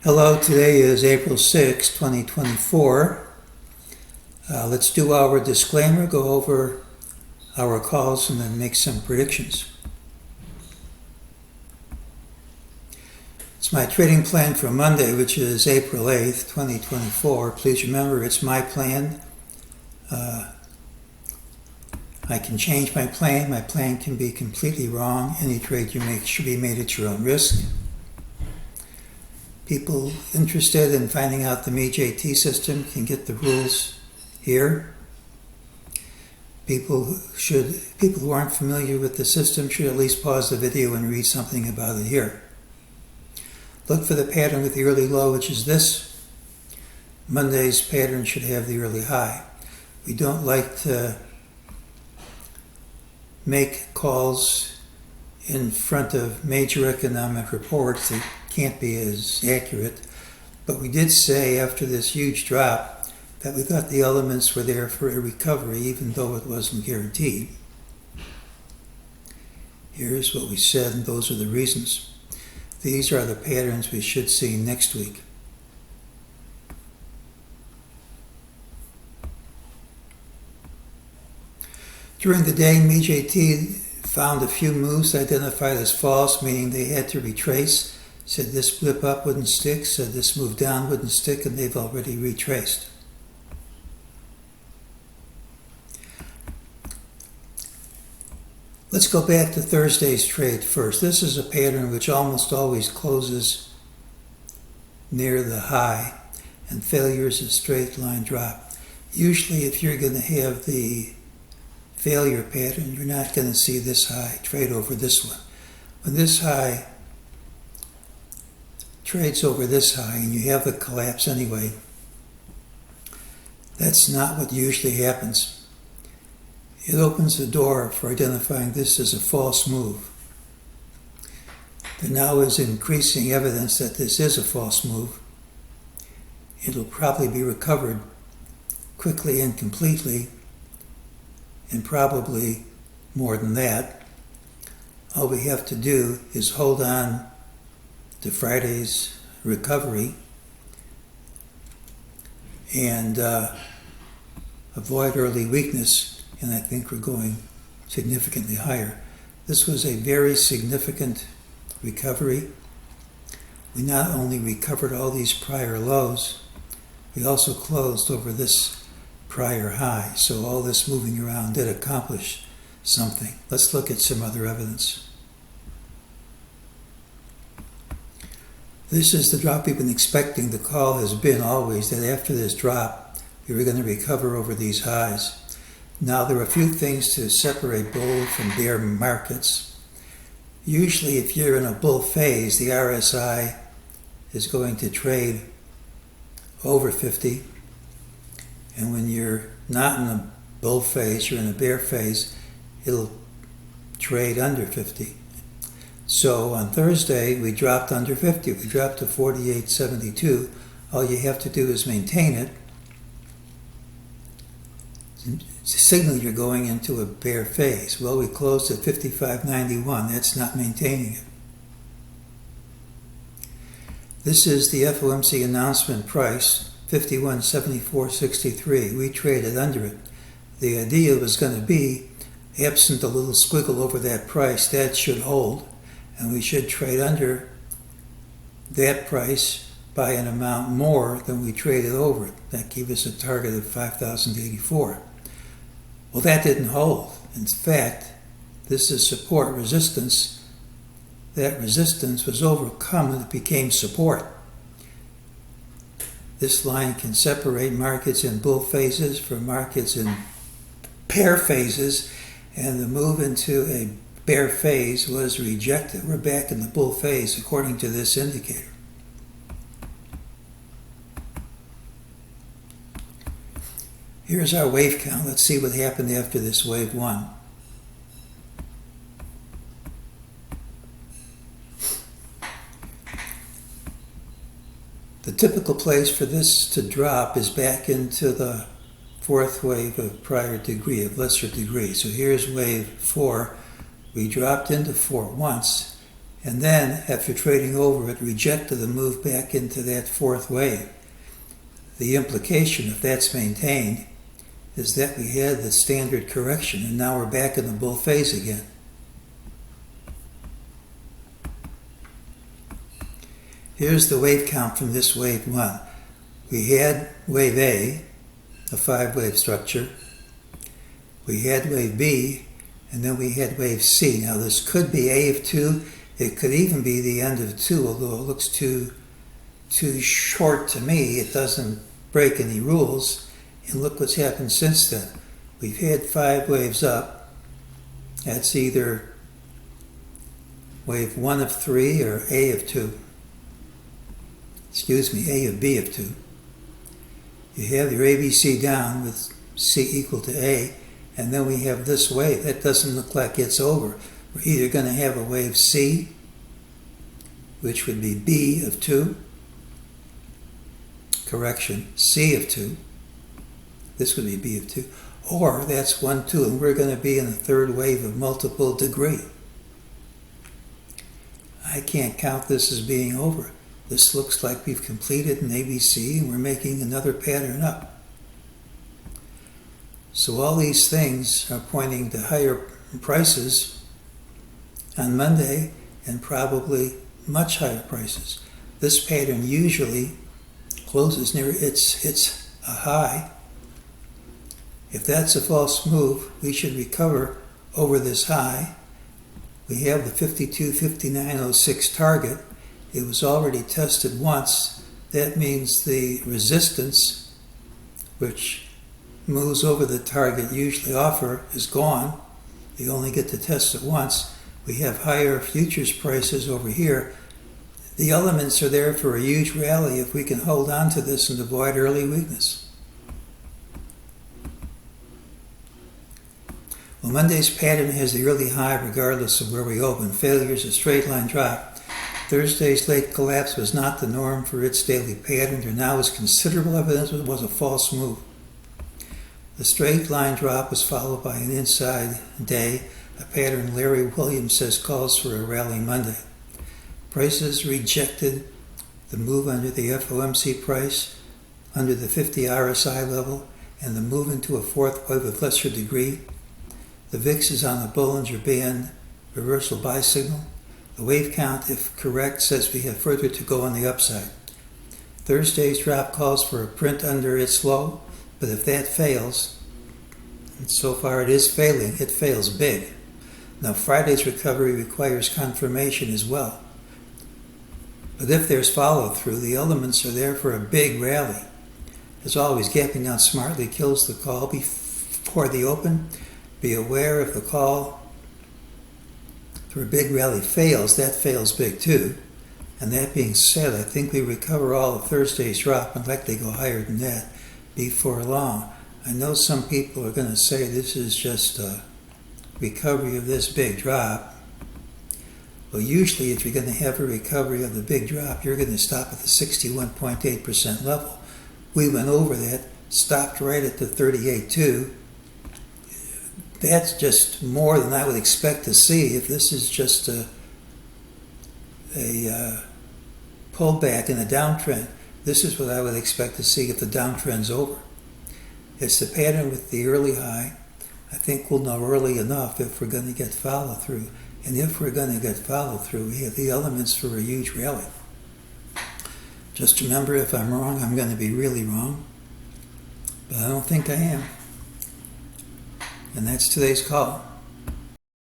Hello, today is April 6, 2024. Let's do our disclaimer, go over our calls, and then make some predictions. It's my trading plan for Monday, which is April 8th, 2024. Please remember, it's my plan. I can change my plan. My plan can be completely wrong. Any trade you make should be made at your own risk. People interested in finding out the MEJT system can get the rules here. People who aren't familiar with the system should at least pause the video and read something about it here. Look for the pattern with the early low, which is this. Monday's pattern should have the early high. We don't like to make calls in front of major economic reports. They can't be as accurate, but we did say after this huge drop that we thought the elements were there for a recovery, even though it wasn't guaranteed. Here's what we said, and those are the reasons. These are the patterns we should see next week. During the day, MEJT found a few moves identified as false, meaning they had to retrace. Said this blip up wouldn't stick, said this move down wouldn't stick, and they've already retraced. Let's go back to Thursday's trade first. This is a pattern which almost always closes near the high, and failure is a straight line drop. Usually if you're going to have the failure pattern, you're not going to see this high trade over this one. When this high trades over this high and you have the collapse anyway, that's not what usually happens. It opens the door for identifying this as a false move. There now is increasing evidence that this is a false move. It'll probably be recovered quickly and completely, and probably more than that. All we have to do is hold on to Friday's recovery and avoid early weakness, and I think we're going significantly higher. This was a very significant recovery. We not only recovered all these prior lows, we also closed over this prior high. So all this moving around did accomplish something. Let's look at some other evidence. This is the drop we've been expecting. The call has been always that after this drop, we were going to recover over these highs. Now there are a few things to separate bull from bear markets. Usually if you're in a bull phase, the RSI is going to trade over 50. And when you're not in a bull phase, you're in a bear phase, it'll trade under 50. So on Thursday, we dropped under 50. We dropped to 48.72. All you have to do is maintain it. It's a signal you're going into a bear phase. Well, we closed at 55.91. That's not maintaining it. This is the FOMC announcement price, 51.7463. We traded under it. The idea was going to be, absent a little squiggle over that price, that should hold, and we should trade under that price by an amount more than we traded over it. That gave us a target of 5,084. Well, that didn't hold. In fact, this is support resistance. That resistance was overcome and it became support. This line can separate markets in bull phases from markets in bear phases, and the move into a bear phase was rejected. We're back in the bull phase according to this indicator. Here's our wave count. Let's see what happened after this wave one. The typical place for this to drop is back into the fourth wave of prior degree, of lesser degree. So here's wave 4. We dropped into 4 once, and then, after trading over, it rejected the move back into that fourth wave. The implication, if that's maintained, is that we had the standard correction, and now we're back in the bull phase again. Here's the wave count from this wave 1. We had wave A, a 5-wave structure. We had wave B, and then we had wave C. Now this could be A of 2. It could even be the end of 2, although it looks too short to me. It doesn't break any rules. And look what's happened since then. We've had 5 waves up. That's either wave 1 of 3 or A of 2. Excuse me, A of B of 2. You have your ABC down with C equal to A, and then we have this wave. That doesn't look like it's over. We're either going to have a wave C, which would be B of 2, correction, C of 2. This would be B of 2. Or that's 1, 2, and we're going to be in the third wave of multiple degree. I can't count this as being over. This looks like we've completed an ABC and we're making another pattern up. So all these things are pointing to higher prices on Monday and probably much higher prices. This pattern usually closes near its a high. If that's a false move, we should recover over this high. We have the 52.5906 target. It was already tested once. That means the resistance, which moves over the target usually offer, is gone. You only get to test it once. We have higher futures prices over here. The elements are there for a huge rally if we can hold on to this and avoid early weakness. Well, Monday's pattern has the early high regardless of where we open. Failure is a straight line drop. Thursday's late collapse was not the norm for its daily pattern. There now is considerable evidence it was a false move. The straight line drop was followed by an inside day, a pattern Larry Williams says calls for a rally Monday. Prices rejected the move under the FOMC price, under the 50 RSI level, and the move into a fourth wave of lesser degree. The VIX is on the Bollinger Band reversal buy signal. The wave count, if correct, says we have further to go on the upside. Thursday's drop calls for a print under its low, but if that fails, and so far it is failing, it fails big. Now Friday's recovery requires confirmation as well. But if there's follow-through, the elements are there for a big rally. As always, gapping down smartly kills the call before the open. Be aware if the call for a big rally fails, that fails big too. And that being said, I think we recover all of Thursday's drop and likely go higher than that before long. I know some people are going to say this is just a recovery of this big drop. Well, usually if you're going to have a recovery of the big drop, you're going to stop at the 61.8% level. We went over that, stopped right at the 38.2. That's just more than I would expect to see if this is just a pullback in a downtrend. This is what I would expect to see if the downtrend's over. It's the pattern with the early high. I think we'll know early enough if we're going to get follow-through. And if we're going to get follow-through, we have the elements for a huge rally. Just remember, if I'm wrong, I'm going to be really wrong. But I don't think I am. And that's today's call.